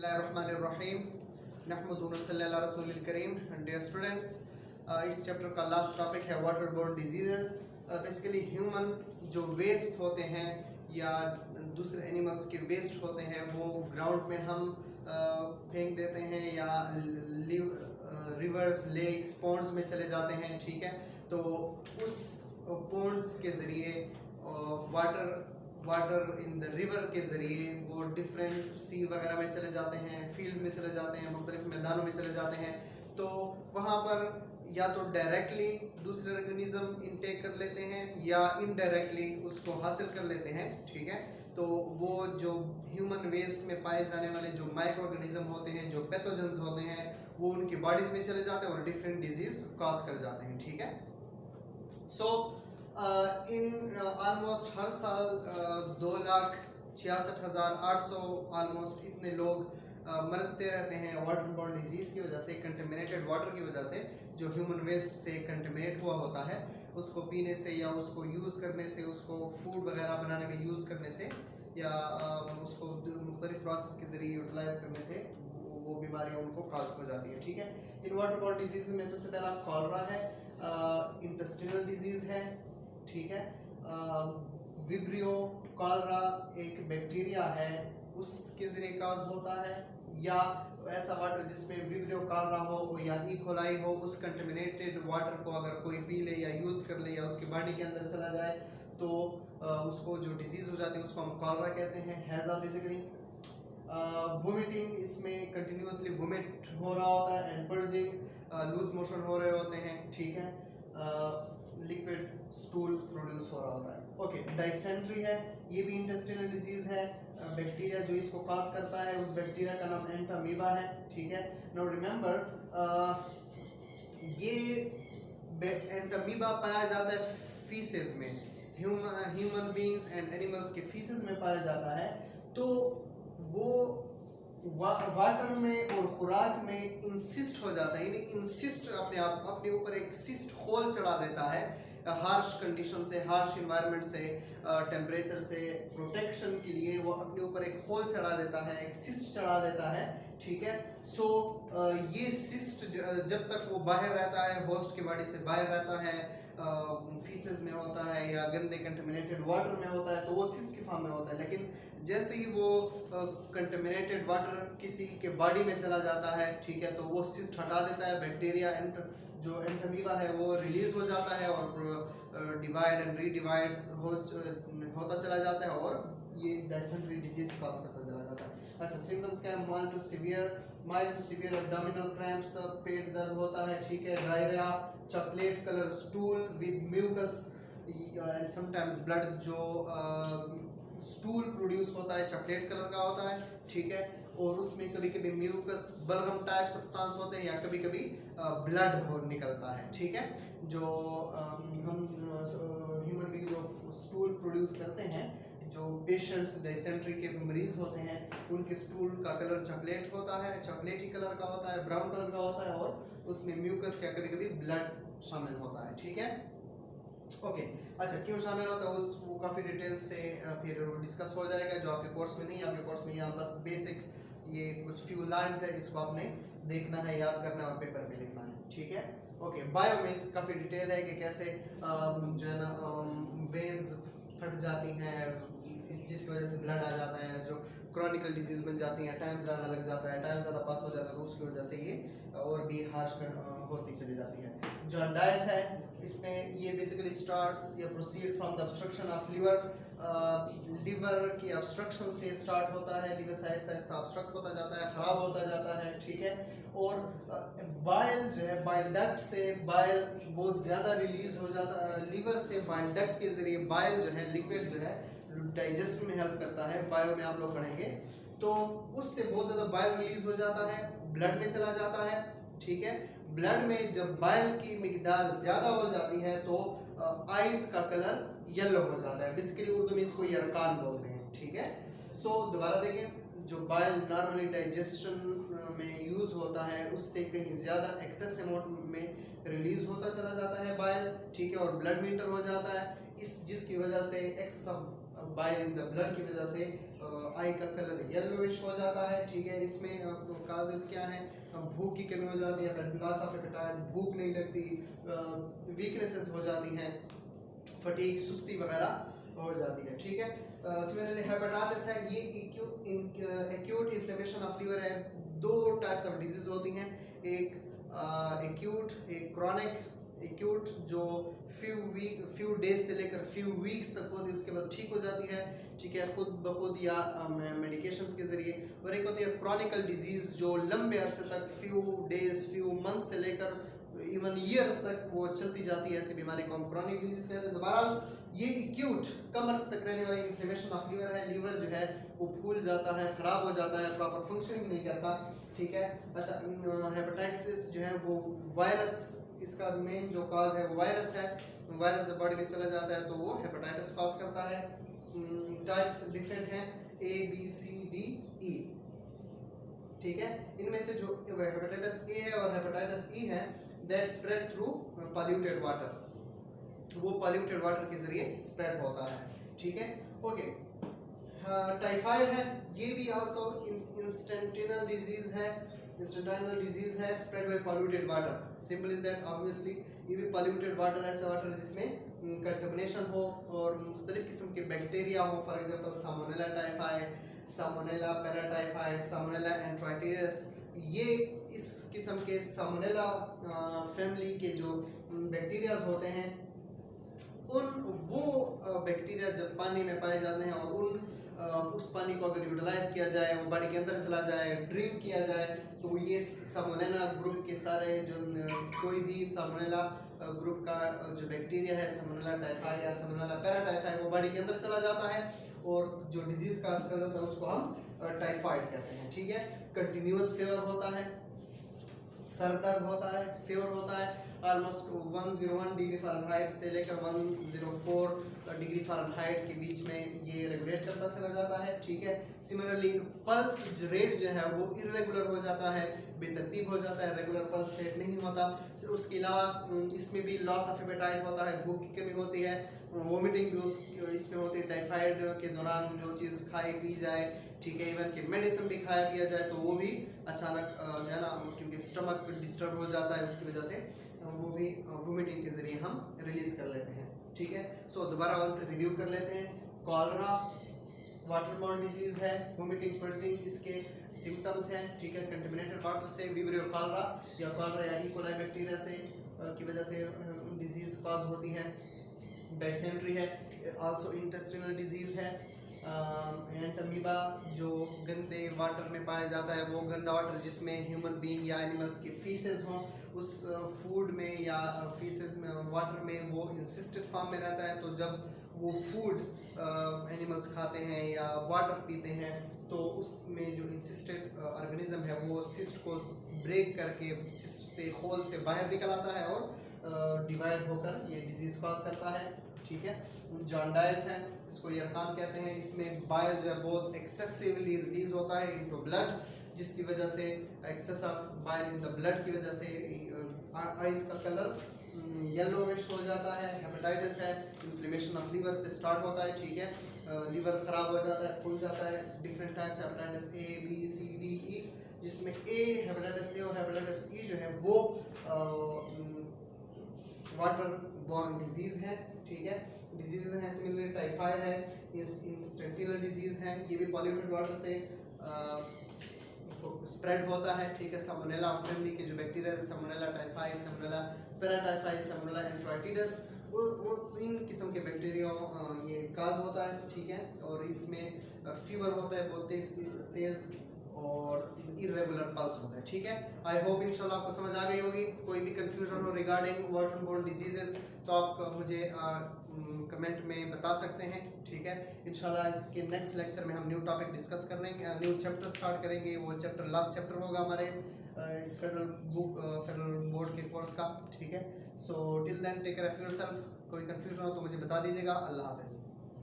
बिस्मिल्लाहिर्रहमानिर्रहीम नहमदुहु व नसल्ली अला रसूलिल करीम। डियर स्टूडेंट्स, इस चैप्टर का लास्ट टॉपिक है water borne diseases. Basically human जो वेस्ट होते हैं या दूसरे एनिमल्स के वेस्ट होते हैं वो ग्राउंड में हम फेंक देते हैं या रिवर्स लेक्स पॉन्ड्स में चले जाते हैं, ठीक है। तो उस पॉन्ड्स के ज़रिए वाटर इन द रिवर के ज़रिए वो डिफरेंट सी वगैरह में चले जाते हैं, फील्ड्स में चले जाते हैं, मुख्तलिफ मैदानों में चले जाते हैं। तो वहाँ पर या तो डायरेक्टली दूसरे ऑर्गेनिज्म इनटेक कर लेते हैं या इनडायरेक्टली उसको हासिल कर लेते हैं, ठीक है। तो वो जो ह्यूमन वेस्ट में पाए जाने वाले जो माइक्रो ऑर्गेनिज्म होते हैं, जो पैथोजेंस होते हैं, वो उनकी बॉडीज में चले जाते हैं और डिफरेंट डिजीज कॉज कर जाते हैं, ठीक है। सो इन ऑलमोस्ट हर साल 2,66,800 ऑलमोस्ट इतने लोग मरते रहते हैं वाटर बोर्न डिजीज़ की वजह से, कंटेमिनेटेड वाटर की वजह से, जो ह्यूमन वेस्ट से कंटेमिनेट हुआ होता है, उसको पीने से या उसको यूज़ करने से, उसको फूड वगैरह बनाने में यूज़ करने से या उसको मुख्तलिफ प्रोसेस के ज़रिए यूटिलाइज करने से वो बीमारियाँ उनको काज हो जाती है, ठीक है। इन वाटर बोर्न डिजीज़ में सबसे पहला कॉलरा है, इंटेस्टिनल डिजीज़ है, ठीक है। विब्रियो कॉलरा एक बैक्टीरिया है, उसके ज़रिए काज होता है, या ऐसा वाटर जिसमें विब्रियो कॉलरा हो या ई कोलाई हो, उस कंटेमिनेटेड वाटर को अगर कोई पी ले या यूज़ कर ले या उसकी बॉडी के अंदर चला जाए तो उसको जो डिजीज़ हो जाती है उसको हम कॉलरा कहते हैं, हैज़ा बेसिकली। वोमिटिंग, इसमें कंटिन्यूसली वोमिट हो रहा होता है एंड पर्जिंग, लूज मोशन हो रहे होते हैं, ठीक है। लिक्विड स्टूल प्रोड्यूस हो रहा होता है, ओके। डाइसेंट्री है, ये भी इंटेस्टिनल डिजीज है। बैक्टीरिया जो इसको काज करता है, उस बैक्टीरिया का नाम एंटामीबा है, ठीक है। नाउ रिमेंबर, ये एंटामीबा पाया जाता है फीसेस में, ह्यूमन बीइंग्स एंड एनिमल्स के फीसेस में पाया जाता है। तो वो वाटर में और खुराक में इंसिस्ट हो जाता है, यानी इंसिस्ट अपने ऊपर एक सिस्ट होल चढ़ा देता है। हार्श कंडीशन से, हार्श इन्वायरमेंट से, टेम्परेचर से प्रोटेक्शन के लिए वो अपने ऊपर एक होल चढ़ा देता है, एक सिस्ट चढ़ा देता है, ठीक है। सो ये सिस्ट जब तक वो बाहर रहता है, होस्ट की बॉडी से बाहर रहता है, फीसेस में होता है या गंदे कंटेमिनेटेड वाटर में होता है, तो वो सिस्ट की फॉर्म में होता है। लेकिन जैसे ही वो कंटेमिनेटेड वाटर किसी के बॉडी में चला जाता है, ठीक है, तो वो सिस्ट हटा देता है, बैक्टीरिया जो एंटामीबा है वो रिलीज हो जाता है और डिवाइड एंड रीडिवाइड होता चला जाता है और ये डायसेंट्री डिजीज कॉज करता चला जाता है। अच्छा, सिम्टम्स क्या है? Mild to severe abdominal cramps, पेट दर्द होता है, ठीक है। Diarrhoea, chocolate colour stool with mucus and sometimes blood, जो स्टूल प्रोड्यूस होता है चॉकलेट कलर का होता है, ठीक है। और उसमें कभी कभी म्यूकस बलगम टाइप सब्सटेंस होते हैं या कभी कभी ब्लड हो निकलता है, ठीक है। जो हम ह्यूमन बीइंग जो स्टूल प्रोड्यूस करते हैं, जो पेशेंट्स डायसेंट्री के मरीज होते हैं, उनके स्टूल का कलर चॉकलेट होता है, चॉकलेटी कलर का होता है, ब्राउन कलर का होता है और उसमें म्यूकस या कभी कभी ब्लड शामिल होता है, ठीक है, ओके। अच्छा, क्यों शामिल होता है वो काफ़ी डिटेल से फिर डिस्कस हो जाएगा, जो आपके कोर्स में नहीं है। आपके कोर्स में यहाँ बस बेसिक ये कुछ फ्यू लाइंस है, इसको आपने देखना है, याद करना है और पेपर में लिखना है, ठीक है, ओके। बायो में काफ़ी डिटेल है कि कैसे जो है ना वेन्स फट जाती हैं, जिसकी वजह से ब्लड आ जाता है, जो क्रॉनिकल डिजीज बन जाती हैं, टाइम ज़्यादा लग जाता है, टाइम ज़्यादा पास हो जाता है, तो उसकी वजह से ये और भी हार्श होती चली जाती है। जॉन्डिस है, इसमें ये बेसिकली स्टार्ट्स या proceed from the obstruction of liver की ऑब्स्ट्रक्शन से स्टार्ट होता है, लिवर से आहिस्ता आहिस्ता ऑब्स्ट्रक्ट होता जाता है, ख़राब होता जाता है, ठीक है। और बाइल जो है, बाइल डक्ट से बाइल बहुत ज़्यादा रिलीज हो जाता है, लिवर से बाइल डक्ट के ज़रिए बाइल जो है, लिक्विड जो है, डाइजेस्ट में हेल्प करता है, बायो में आप लोग पढ़ेंगे। तो उससे बहुत ज़्यादा बाइल रिलीज हो जाता है, ब्लड में चला जाता है, ठीक है। ब्लड में जब बाइल की मिकदार ज़्यादा हो जाती है तो आइस का कलर येलो हो जाता है, बेसिकली उर्दू में इसको यरकान बोलते हैं, ठीक है। सो दोबारा देखें, जो बाइल नॉर्मली डाइजेशन में यूज़ होता है उससे कहीं ज़्यादा एक्सेस अमाउंट में रिलीज होता चला जाता है बाइल, ठीक है, और ब्लड में इंटर हो जाता है, जिसकी वजह से excess of bile in the blood की वजह से आई का कलर येलोइश हो जाता है, ठीक है। इसमें काजेस क्या हैं, भूख की कमी हो जाती है, लॉस ऑफ एपेटाइट, भूख नहीं लगती, वीकनेसेस हो जाती हैं, फटीग, सुस्ती वगैरह हो जाती है, ठीक है। सिमिलरली हेपेटाइटिस है, ये एक्यूट इन्फ्लेमेशन ऑफ लीवर है। दो टाइप्स ऑफ डिजीज होती हैं, एक एक्यूट, एक क्रॉनिक। एक्यूट जो फ्यू डेज से लेकर फ्यू वीक्स तक होती है, उसके बाद ठीक हो जाती है, ठीक है, खुद ब खुद या मेडिकेशंस के ज़रिए। और एक होती है क्रॉनिकल डिजीज़ जो लंबे अरसे तक फ्यू डेज, फ्यू मंथ से लेकर इवन ईयर्स तक वो चलती जाती है, ऐसी बीमारी को हम क्रॉनिक डिजीज कहते हैं। दोबारा ये एक्यूट कम अरसे तक रहने वाली इन्फ्लेमेशन ऑफ लीवर है। लीवर जो है वो फूल जाता है, ख़राब हो जाता है, प्रॉपर फंक्शनिंग नहीं करता, ठीक है। अच्छा, हेपेटाइटिस जो है वो वायरस, इसका मेन जो काज है वो वायरस है। वायरस जब बॉडी में चला जाता है तो वो हेपेटाइटिस कॉज करता है। टाइप्स डिफरेंट हैं, A B C D E, ठीक है। इनमें से जो हेपेटाइटिस ए है और हेपेटाइटिस ई है, that spread through polluted water, वो पॉल्यूटेड वाटर के जरिए स्प्रेड होता है, ठीक है। ओके, टाइफाइड है, ये भी आल्सो इंस्टेंटिनल डिजीज है, इंस्टेंटिनल डिजीज है, spread by polluted water. Simple is that, obviously ये भी पॉल्यूटेड वाटर, ऐसा वाटर जिसमें कंटामिनेशन हो और मुख्तलिफ किस्म के बैक्टीरिया हो, फॉर एग्जांपल सामोनेला टाइफाई, सामोनेला पैराटाइफाई, सामोनेला एंट्राइटिस। ये इस किस्म के सामोनेला फैमिली के जो बैक्टीरियाज होते हैं, वो बैक्टीरिया जब पानी में पाए जाते हैं और उस पानी को अगर यूटिलाइज किया जाए, वो बॉडी के अंदर चला जाए, ड्रिंक किया जाए, तो ये सामोनेला ग्रुप के सारे जो कोई भी सामोनेला ग्रुप का जो बैक्टीरिया है, सामोनेला टाइफाई या सामोनेला पैराटाइफाई, वो बॉडी के अंदर चला जाता है और जो डिजीज का असर होता है उसको हम टाइफाइड कहते हैं, ठीक है। कंटिन्यूअस फीवर होता है, सर दर्द होता है, फीवर होता है ऑलमोस्ट 101 डिग्री फ़ारेनहाइट से लेकर 104 डिग्री फ़ारेनहाइट के बीच में ये रेगुलेट करता चला जाता है, ठीक है। सिमिलरली पल्स रेट जो है वो इरेगुलर हो जाता है, बेतरतीब हो जाता है, रेगुलर पल्स रेट नहीं होता। उसके अलावा इसमें भी लॉस ऑफ एपेटाइट होता है, भूख की कमी होती है, वोमिटिंग भी इसमें होती है। टाइफाइड के दौरान जो चीज़ खाई पी जाए, ठीक है, इवन कि मेडिसिन भी खाया पिया जाए तो वो भी अचानक जो है ना, क्योंकि स्टमक डिस्टर्ब हो जाता है, उसकी वजह से वो भी वोमिटिंग के ज़रिए हम रिलीज़ कर लेते हैं, ठीक है। सो दोबारा वन से रिव्यू कर लेते हैं। कॉलरा वाटरबॉर्न डिजीज है, वोमिटिंग, पर्चिंग इसके सिम्टम्स हैं, ठीक है। कंटेमिनेटेड वाटर से विब्रियो कॉलरा या ई कोलाई बैक्टीरिया से की वजह से डिजीज कॉज होती है। डायसेंट्री है, आल्सो इंटेस्टिनल डिजीज है। एंटमीबा जो गंदे वाटर में पाया जाता है, वो गंदा वाटर जिसमें ह्यूमन बीइंग या एनिमल्स के फीसेस हों, उस फूड में या फीसेस में, वाटर में वो इंसिस्टेड फॉर्म में रहता है। तो जब वो फूड एनिमल्स खाते हैं या वाटर पीते हैं तो उसमें जो इंसिस्टेड ऑर्गेनिज्म है वो सिस्ट को ब्रेक करके सिस्ट से, होल से बाहर निकल आता है और डिवाइड होकर ये डिजीज कॉज करता है, ठीक है। जॉन्डाइस है, इसको यरकान कहते हैं, इसमें बाइल जो है बहुत एक्सेसिवली रिलीज होता है इनटू ब्लड, जिसकी वजह से excess of bile in the blood की वजह से आइज का कलर येलोइश हो जाता है। हेपेटाइटिस है, इन्फ्लेमेशन ऑफ लीवर से स्टार्ट होता है, ठीक है, लीवर खराब हो जाता है, फूल जाता है। Different types hepatitis A B C D E, जिसमें हेपेटाइटिस ए और हेपेटाइटिस ई जो है वो वाटर बॉर्न डिजीज है, ठीक है, डिजीज हैं। सिमिलरली टाइफाइड है, इंस्टेंटिनल डिजीज है, ये भी पॉल्यूटेड वाटर से स्प्रेड होता है, ठीक है। सामोनेला फैमिली के जो बैक्टीरिया है, सामोनेला टाइफाई, सामोनेला पैराटाइफाई, सामोनेला एंट्राइटिस, वो इन किस्म के बैक्टीरिया ये काज होता है, ठीक है। और इसमें फीवर होता है बहुत तेज और इरेगुलर पल्स होता है, ठीक है। आई होप इंशाल्लाह आपको समझ आ गई होगी। कोई भी कंफ्यूजन हो रिगार्डिंग वाटरबोर्न डिजीजेस तो आप मुझे कमेंट में बता सकते हैं, ठीक है। इंशाल्लाह इसके नेक्स्ट लेक्चर में हम न्यू टॉपिक डिस्कस करेंगे, न्यू चैप्टर स्टार्ट करेंगे। वो चैप्टर लास्ट चैप्टर होगा हमारे इस फेडरल बोर्ड के कोर्स का, ठीक है। So till then take care of yourself. कोई कंफ्यूजन हो तो मुझे बता दीजिएगा। अल्लाह हाफिज़।